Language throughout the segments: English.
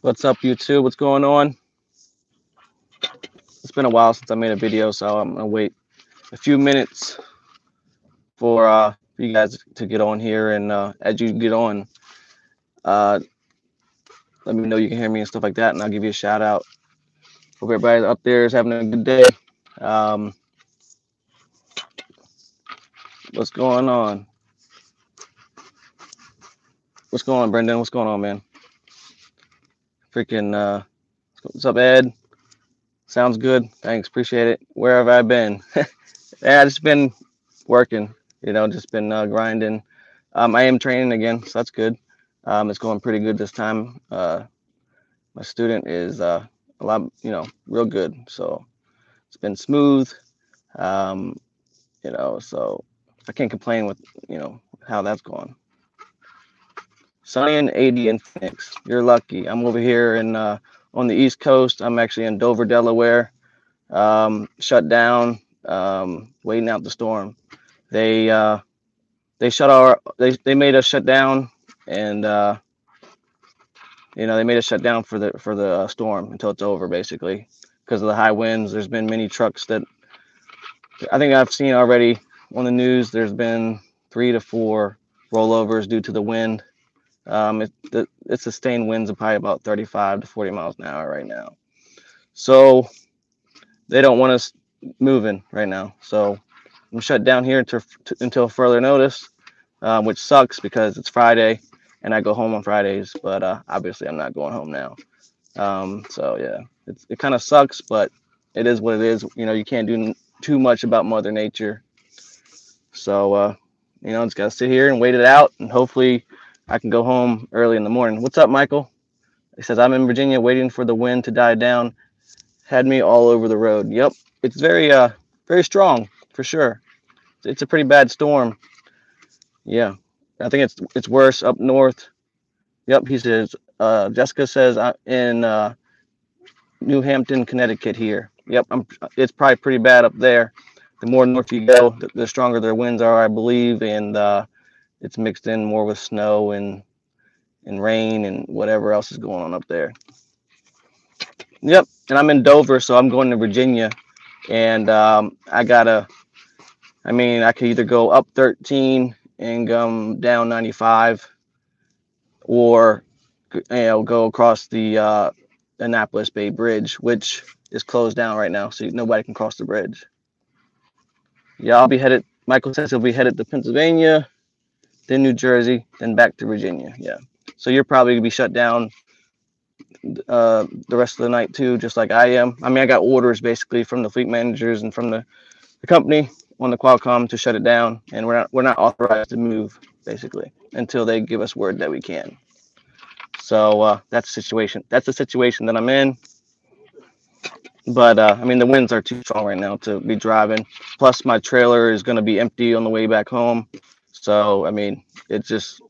What's up, YouTube? What's going on? It's been a while since I made a video, so I'm gonna wait a few minutes for you guys to get on here. And as you get on, uh, let me know you can hear me and stuff like that, and I'll give you a shout out. Hope everybody up there is having a good day. Um, what's going on? What's going on, Brendan? What's going on, man? Freaking, what's up, Ed? Sounds good. Thanks, appreciate it. Where have I been? Yeah, I just been working. Just been grinding. I am training again, so that's good. It's going pretty good this time. My student is a lot, real good. So it's been smooth. Um, so I can't complain with, how that's going. Sunny and 80 in Phoenix. You're lucky. I'm over here in on the East Coast. I'm actually in Dover, Delaware. Shut down, waiting out the storm. They they made us shut down, and they made us shut down for the storm until it's over, basically, because of the high winds. There's been many trucks that I think I've seen already on the news. There's been 3 to 4 rollovers due to the wind. It's sustained winds of probably about 35 to 40 miles an hour right now. So they don't want us moving right now. So I'm shut down here until further notice, which sucks because it's Friday and I go home on Fridays. But obviously, I'm not going home now. So yeah, it kind of sucks, but it is what it is. You can't do too much about Mother Nature. So just gotta sit here and wait it out, and hopefully I can go home early in the morning. What's up, Michael? He says I'm in Virginia waiting for the wind to die down. Had me all over the road. Yep, it's very strong for sure. It's a pretty bad storm. Yeah, I think it's worse up north. Yep, he says. Jessica says I'm in New Hampton, Connecticut here. Yep, it's probably pretty bad up there. The more north you go, the stronger their winds are, I believe, and it's mixed in more with snow and rain and whatever else is going on up there. Yep, and I'm in Dover, so I'm going to Virginia, and I could either go up 13 and come down 95, or go across the Annapolis Bay Bridge, which is closed down right now, so nobody can cross the bridge. Yeah, I'll be headed. Michael says he'll be headed to Pennsylvania, then New Jersey, then back to Virginia. Yeah, so you're probably gonna be shut down the rest of the night too, just like I am. I mean, I got orders basically from the fleet managers and from the company on the Qualcomm to shut it down, and we're not authorized to move basically until they give us word that we can. So that's the situation. That's the situation that I'm in. But I mean, the winds are too strong right now to be driving. Plus, my trailer is going to be empty on the way back home. So I mean, it is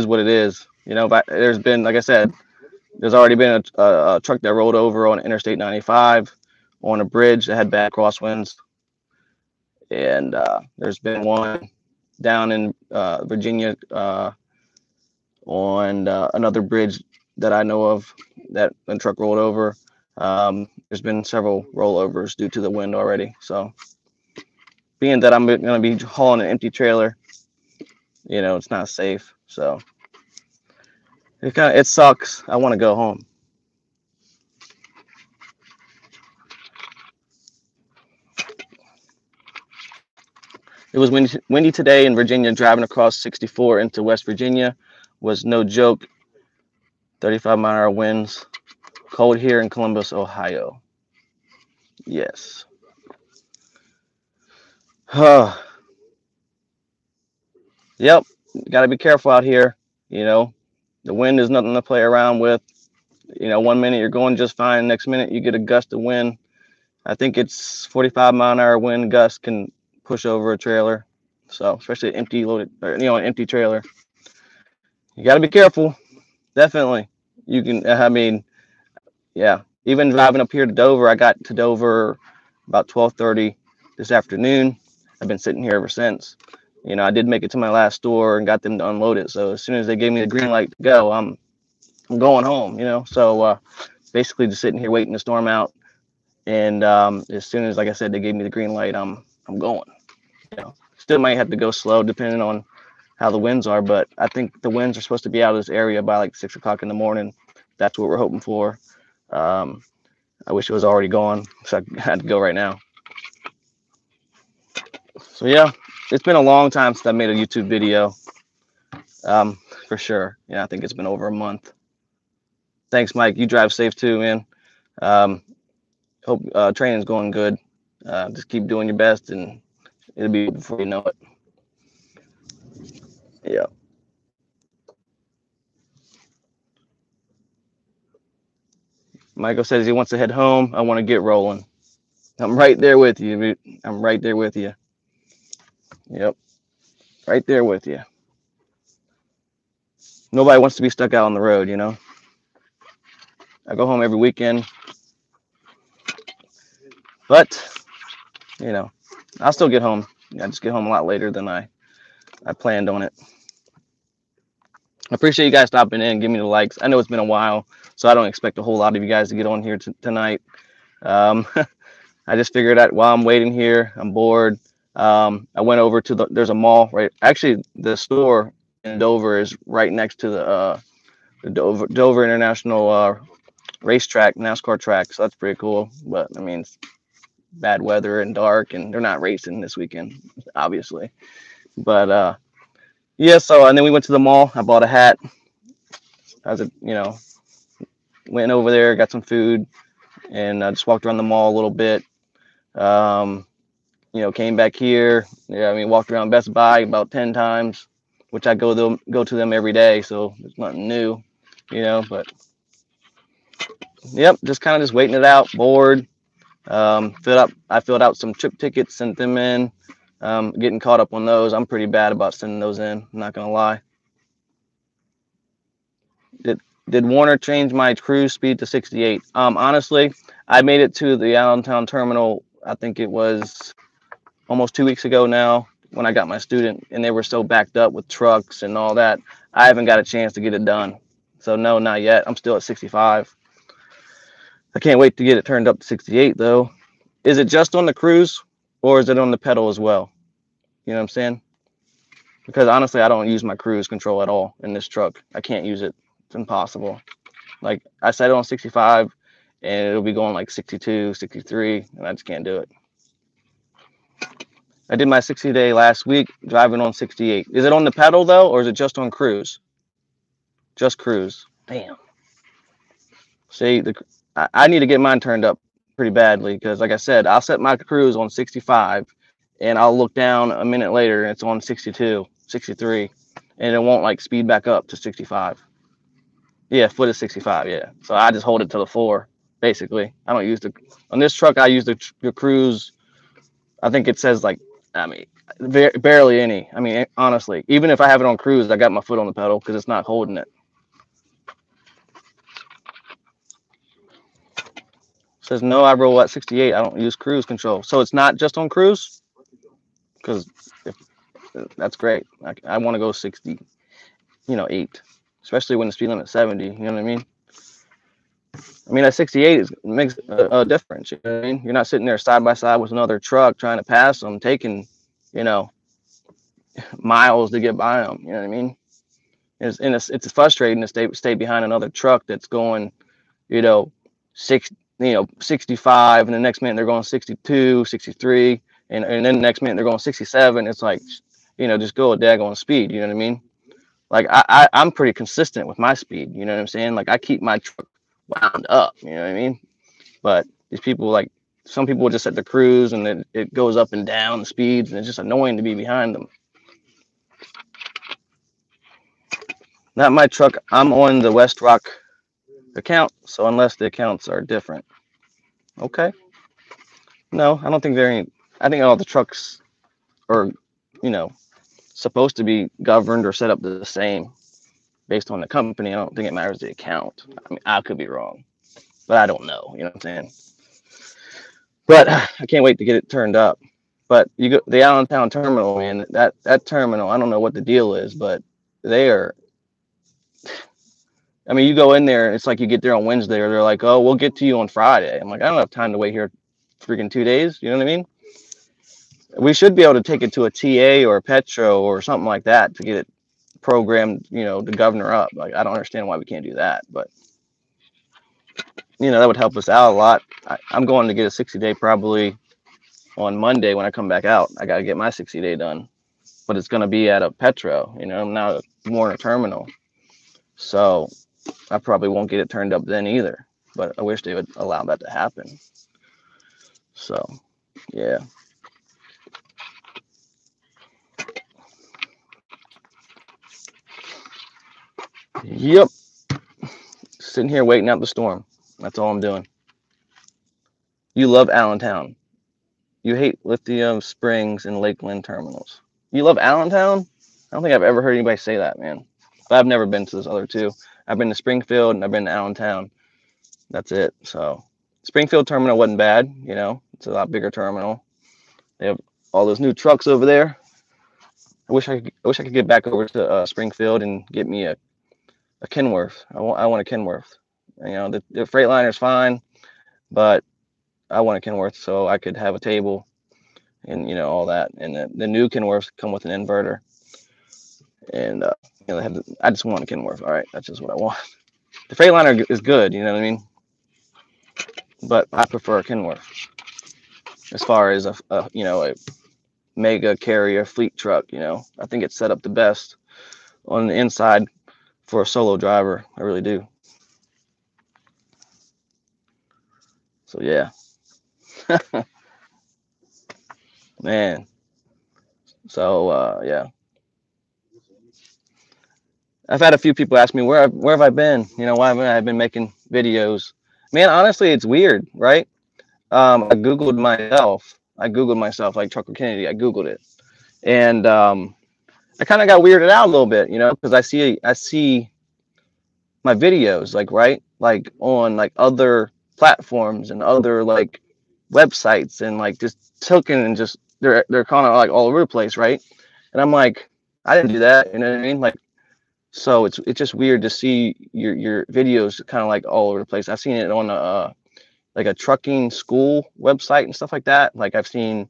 what it is. But there's been, like I said, there's already been a truck that rolled over on Interstate 95 on a bridge that had bad crosswinds, and there's been one down in Virginia on another bridge that I know of that a truck rolled over. There's been several rollovers due to the wind already. So, being that I'm going to be hauling an empty trailer, it's not safe. So it sucks. I want to go home. It was windy today in Virginia. Driving across 64 into West Virginia was no joke. 35-mile-an-hour winds. Cold here in Columbus, Ohio. Yes. Yep. Got to be careful out here. The wind is nothing to play around with. 1 minute you're going just fine. Next minute you get a gust of wind. I think it's 45-mile-an-hour wind gust can push over a trailer. So especially an empty loaded, or, an empty trailer. You got to be careful. Definitely. You can. I mean, yeah. Even driving up here to Dover, I got to Dover about 12:30 this afternoon. I've been sitting here ever since. I did make it to my last store and got them to unload it. So as soon as they gave me the green light to go, I'm I'm going home, you know. So basically, just sitting here waiting the storm out. And as soon as, like I said, they gave me the green light, I'm going. You know, still might have to go slow depending on how the winds are, but I think the winds are supposed to be out of this area by like 6 o'clock in the morning. That's what we're hoping for. Um, I wish it was already gone, so I had to go right now. So yeah, it's been a long time since I made a YouTube video, for sure. Yeah, I think it's been over a month. Thanks, Mike. You drive safe too, man. Um, hope training's going good. Just keep doing your best, and it'll be before you know it. Yeah. Michael says he wants to head home. I want to get rolling. I'm right there with you. I'm right there with you. Yep, right there with you. Nobody wants to be stuck out on the road, you know. I go home every weekend, but you know, I'll still get home. I just get home a lot later than I planned on it. I appreciate you guys stopping in, give me the likes. I know it's been a while, so I don't expect a whole lot of you guys to get on here tonight. Um, I just figured out while I'm waiting here, I'm bored. I went over to there's a mall right. Actually, the store in Dover is right next to the Dover International racetrack, NASCAR track. So that's pretty cool. But I mean, it's bad weather and dark, and they're not racing this weekend, obviously. But yeah. So and then we went to the mall. I bought a hat. Went over there, got some food, and just walked around the mall a little bit. Um, came back here. Yeah, I mean, walked around Best Buy about 10 times, which I go to them every day, so it's nothing new, But yep, just kind of just waiting it out. Bored. I filled out some trip tickets, sent them in. Getting caught up on those. I'm pretty bad about sending those in. I'm not gonna lie. Did Warner change my cruise speed to 68? Honestly, I made it to the Allentown terminal. I think it was almost 2 weeks ago now when I got my student, and they were so backed up with trucks and all that. I haven't got a chance to get it done. So no, not yet. I'm still at 65. I can't wait to get it turned up to 68 though. Is it just on the cruise or is it on the pedal as well? You know what I'm saying? Because honestly, I don't use my cruise control at all in this truck. I can't use it. It's impossible. Like I set it on 65 and it'll be going like 62, 63, and I just can't do it. I did my 60-day last week driving on 68. Is it on the pedal though, or is it just on cruise? Just cruise. Damn. See, I need to get mine turned up pretty badly because, like I said, I'll set my cruise on 65 and I'll look down a minute later and it's on 62, 63, and it won't like speed back up to 65. Yeah, foot is 65. Yeah. So I just hold it to the floor, basically. I don't use on this truck, I use the cruise. I think it says like, I mean, barely any. I mean, honestly, even if I have it on cruise, I got my foot on the pedal because it's not holding it. It says no, I roll at 68. I don't use cruise control. So it's not just on cruise? Because that's great. I want to go 60, 8, especially when the speed limit is 70. You know what I mean? I mean, at 68 makes a difference. You know what I mean? You're not sitting there side by side with another truck trying to pass them, taking, you know, miles to get by them. You know what I mean? It's frustrating to stay behind another truck that's going, you know, 65, and the next minute they're going 62, 63, and then the next minute they're going 67. It's like, just go a daggone speed. You know what I mean? Like I'm pretty consistent with my speed. You know what I'm saying? Like I keep my truck wound up. You know what I mean? But these people, like some people will just set the cruise and then it goes up and down the speeds, and it's just annoying to be behind them. Not my truck. I'm on the West Rock account, so unless the accounts are different. Okay. No, I don't think they're any. I think all the trucks are, you know, supposed to be governed or set up the same based on the company. I don't think it matters the account. I mean, I could be wrong, but I don't know. You know what I'm saying? But I can't wait to get it turned up. But you go the Allentown terminal, man. That terminal, I don't know what the deal is, but they are I mean, you go in there, it's like you get there on Wednesday, or they're like, "Oh, we'll get to you on Friday." I'm like, I don't have time to wait here, freaking 2 days. You know what I mean? We should be able to take it to a TA or a Petro or something like that to get it programmed, to governor up. Like, I don't understand why we can't do that, but that would help us out a lot. I'm going to get a 60-day probably on Monday when I come back out. I got to get my 60-day done, but it's going to be at a Petro. I'm not more in a terminal, so I probably won't get it turned up then either. But I wish they would allow that to happen. So, yeah. Yep. Sitting here waiting out the storm. That's all I'm doing. You love Allentown. You hate Lithium Springs and Lakeland terminals. You love Allentown? I don't think I've ever heard anybody say that, man. But I've never been to those other two. I've been to Springfield and I've been to Allentown. That's it. So Springfield terminal wasn't bad. It's a lot bigger terminal. They have all those new trucks over there. I wish I could get back over to Springfield and get me a Kenworth. I want a Kenworth. The Freightliner's fine, but I want a Kenworth so I could have a table and all that. And the new Kenworths come with an inverter. And I just want a Kenworth. All right, that's just what I want. The Freightliner is good, you know what I mean? But I prefer a Kenworth as far as a mega carrier fleet truck. I think it's set up the best on the inside for a solo driver. I really do. So yeah, man. So yeah, I've had a few people ask me where have I been? Why haven't I been making videos? Man, honestly, it's weird, right? I Googled myself like Trucker Kennedy. I Googled it, and I kind of got weirded out a little bit, because I see my videos like right like on like other platforms and other like websites and like just taken and just they're kind of like all over the place, right? And I'm like, I didn't do that, you know what I mean? Like, so it's just weird to see your videos kind of like all over the place. I've seen it on like a trucking school website and stuff like that. Like I've seen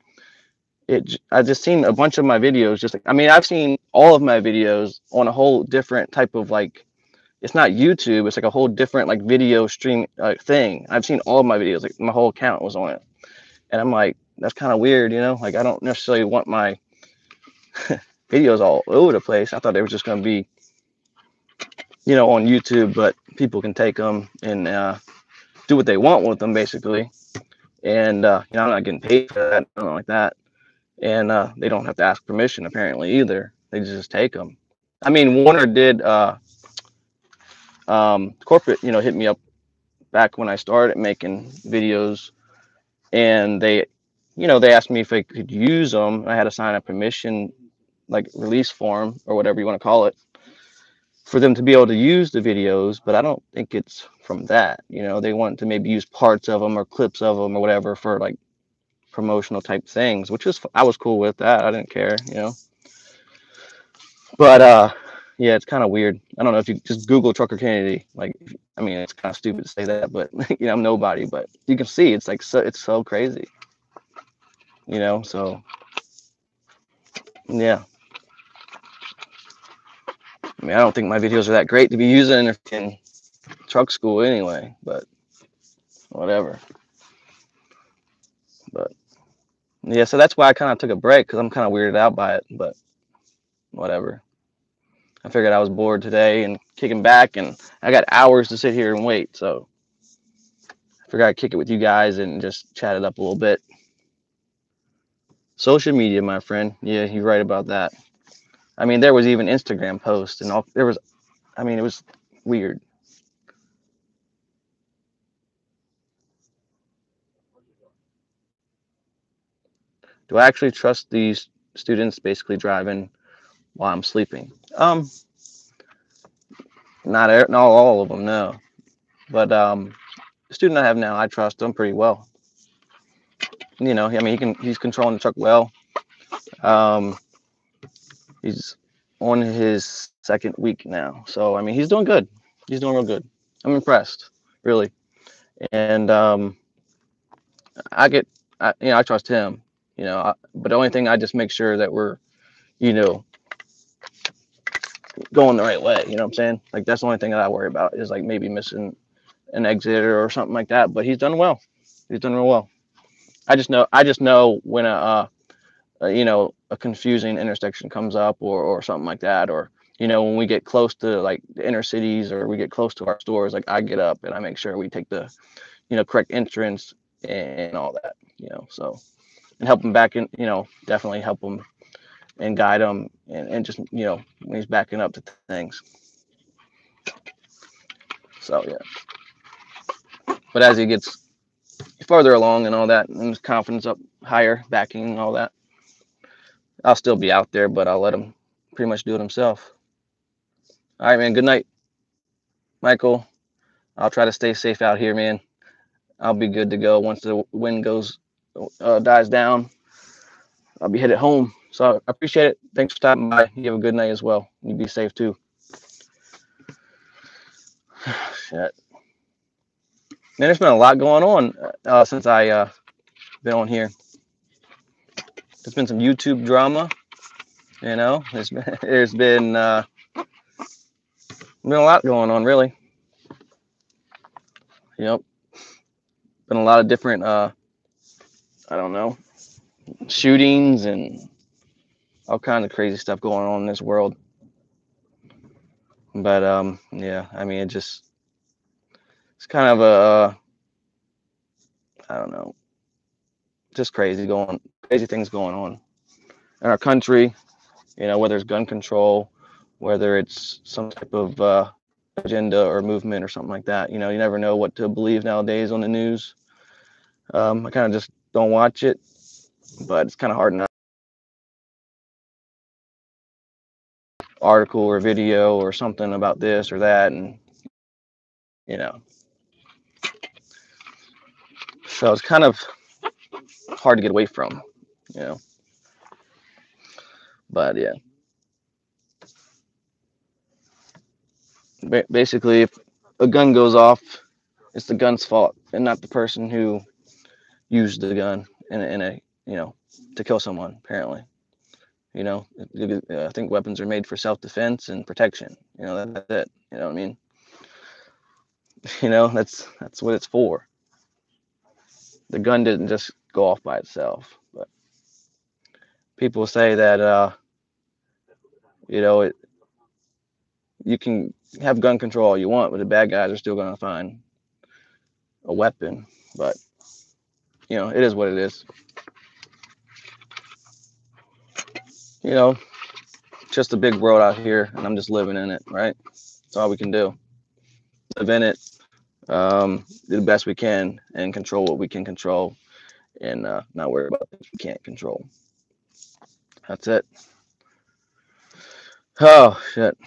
it. I've just seen a bunch of my videos. Just like, I mean, I've seen all of my videos on a whole different type of like. It's not YouTube. It's like a whole different like video stream thing. I've seen all of my videos. Like my whole account was on it, and I'm like, that's kind of weird, Like I don't necessarily want my videos all over the place. I thought they were just gonna be, on YouTube, but people can take them and do what they want with them, basically. And I'm not getting paid for that, nothing like that. And they don't have to ask permission apparently either. They just take them. I mean, Warner did corporate, hit me up back when I started making videos, and they asked me if I could use them. I had to sign a permission, like release form or whatever you want to call it, for them to be able to use the videos. But I don't think it's from that. They want to maybe use parts of them or clips of them or whatever for like promotional type things, which is I was cool with that. I didn't care, But yeah, it's kind of weird. I don't know if you just Google Trucker Kennedy. Like, I mean, it's kind of stupid to say that, but I'm nobody. But you can see it's like it's so crazy, So yeah, I mean, I don't think my videos are that great to be using in truck school anyway. But whatever. But yeah, so that's why I kind of took a break because I'm kind of weirded out by it. But whatever. I figured I was bored today and kicking back, and I got hours to sit here and wait. So I figured I'd kick it with you guys and just chat it up a little bit. Social media, my friend. Yeah, you're right about that. I mean, there was even Instagram posts and all. There was, I mean, it was weird. Do I actually trust these students basically driving while I'm sleeping? Not all of them, no. But the student I have now, I trust him pretty well. I mean, he's controlling the truck well. Um, he's on his second week now, so I mean, he's doing good. He's doing real good. I'm impressed, really. And I get, I trust him. But the only thing I just make sure that we're, you know, going the right way. You know what I'm saying? Like that's the only thing that I worry about is like maybe missing an exit or something like that. But he's done well. He's done real well. I just know when a confusing intersection comes up or something like that, or when we get close to like the inner cities or we get close to our stores, like I get up and I make sure we take the correct entrance and all that. So and help him back in. Definitely help him and guide him and just when he's backing up to things. So yeah, but as he gets further along and all that, and his confidence up higher, backing and all that, I'll still be out there, but I'll let him pretty much do it himself. All right, man. Good night, Michael. I'll try to stay safe out here, man. I'll be good to go once the wind dies down. I'll be headed home. So I appreciate it. Thanks for stopping by. You have a good night as well. You be safe too. Shit. Man, there's been a lot going on since I been on here. There's been some YouTube drama. There's been a lot going on, really. Yep. Been a lot of different I don't know, shootings and all kinds of crazy stuff going on in this world. But yeah, I mean, it's kind of I don't know, just crazy things going on in our country. Whether it's gun control, whether it's some type of agenda or movement or something like that. You never know what to believe nowadays on the news. I kind of just don't watch it, but it's kind of hard enough. Article or video or something about this or that, and you know, so it's kind of hard to get away from. You know, but yeah, basically, if a gun goes off, it's the gun's fault and not the person who used the gun in a to kill someone. Apparently, I think weapons are made for self-defense and protection. That's it. You know what I mean? That's what it's for. The gun didn't just go off by itself. But people say that it, you can have gun control all you want, but the bad guys are still going to find a weapon. But it is what it is. You know, just a big world out here, and I'm just living in it. Right? That's all we can do. Live in it. Do the best we can and control what we can control, and not worry about things we can't control. That's it. Oh shit!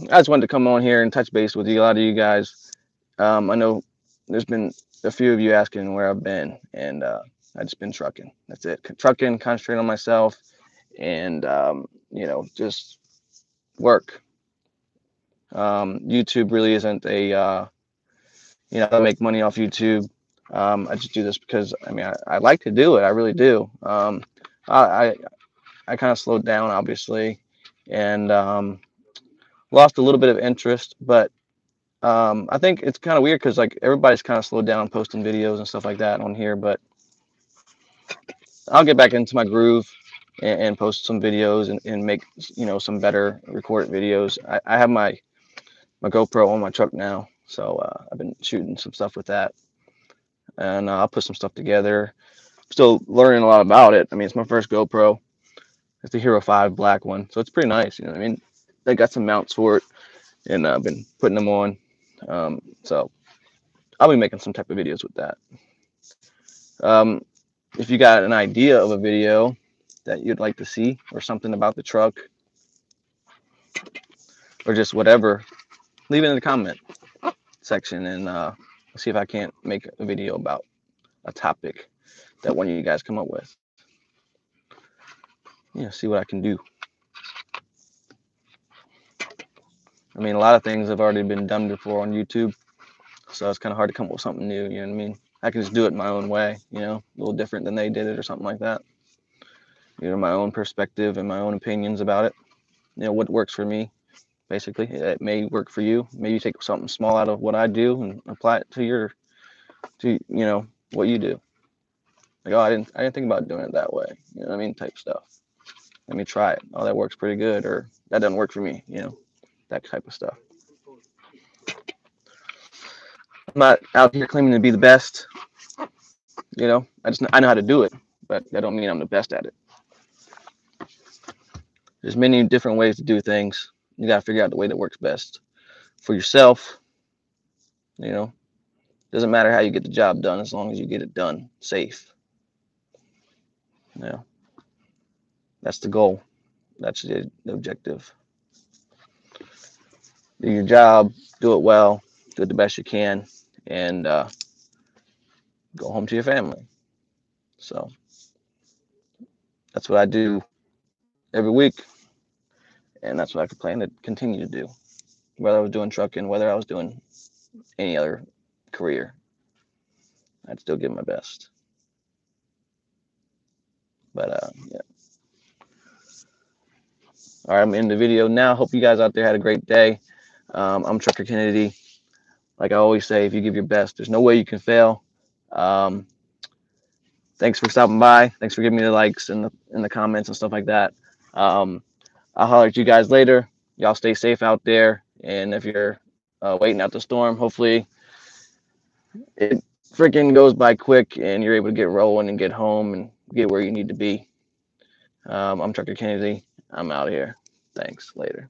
I just wanted to come on here and touch base with you. A lot of you guys. I know there's been a few of you asking where I've been, and I just been trucking. That's it. Trucking, concentrating on myself, and just work. YouTube really isn't I don't make money off YouTube. I just do this because I like to do it. I really do. I I kind of slowed down, obviously, and lost a little bit of interest. But I think it's kind of weird because like everybody's kind of slowed down posting videos and stuff like that on here. But I'll get back into my groove and post some videos and make some better recorded videos. I have my GoPro on my truck now, so I've been shooting some stuff with that, and I'll put some stuff together. Still learning a lot about it. I mean, it's my first GoPro. It's the Hero 5 black one, so it's pretty nice. You know what I mean? They got some mounts for it, and I've been putting them on. So I'll be making some type of videos with that. If you got an idea of a video that you'd like to see or something about the truck or just whatever, leave it in the comment section and see if I can't make a video about a topic that one of you guys come up with. See what I can do. I mean, a lot of things have already been done before on YouTube, so it's kind of hard to come up with something new. You know what I mean? I can just do it my own way. A little different than they did it or something like that. My own perspective and my own opinions about it. What works for me. Basically, it may work for you. Maybe you take something small out of what I do and apply it to what you do. Like, oh, I didn't think about doing it that way. You know what I mean? Type stuff. Let me try it. Oh, that works pretty good, or that doesn't work for me. That type of stuff. I'm not out here claiming to be the best. I know how to do it, but that don't mean I'm the best at it. There's many different ways to do things. You gotta figure out the way that works best for yourself. Doesn't matter how you get the job done as long as you get it done safe. That's the goal. That's the objective. Do your job, do it well, do it the best you can, and go home to your family. So that's what I do every week, and that's what I plan to continue to do. Whether I was doing trucking, whether I was doing any other career, I'd still give my best. But yeah. All right, I'm in the video now. Hope you guys out there had a great day. I'm Trucker Kennedy. Like I always say, if you give your best, there's no way you can fail. Thanks for stopping by. Thanks for giving me the likes and the comments and stuff like that. I'll holler at you guys later. Y'all stay safe out there. And if you're waiting out the storm, hopefully it freaking goes by quick and you're able to get rolling and get home and get where you need to be. I'm Trucker Kennedy. I'm out of here. Thanks. Later.